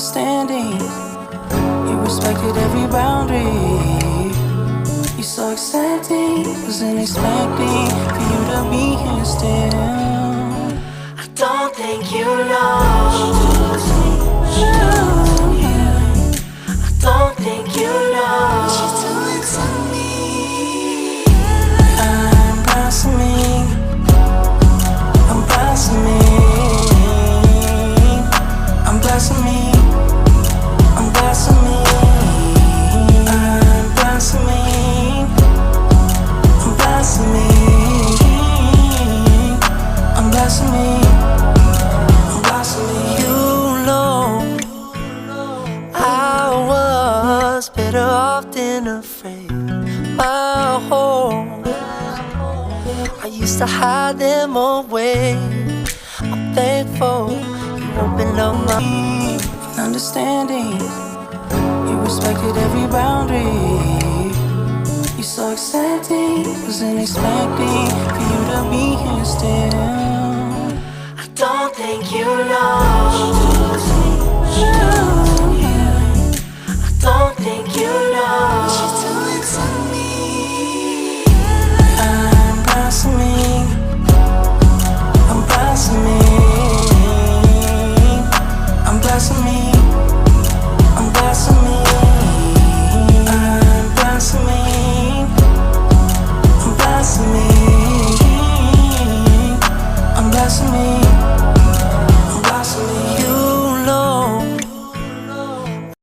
understanding. You respected every boundary. You're so accepting, wasn't expecting for you to be here still. I don't think you know. I don't think you know what you're doing to me. I'm blossoming. I'm blossoming. I'm blossoming. I'm blossoming. I'm blossoming. I'm blossoming. I'm blossoming. I'm blossoming. You know I was better off than afraid. My home, I used to hide them away. I'm thankful you opened up my understanding. You respected every boundary. You're so accepting, wasn't expecting for you to be here still.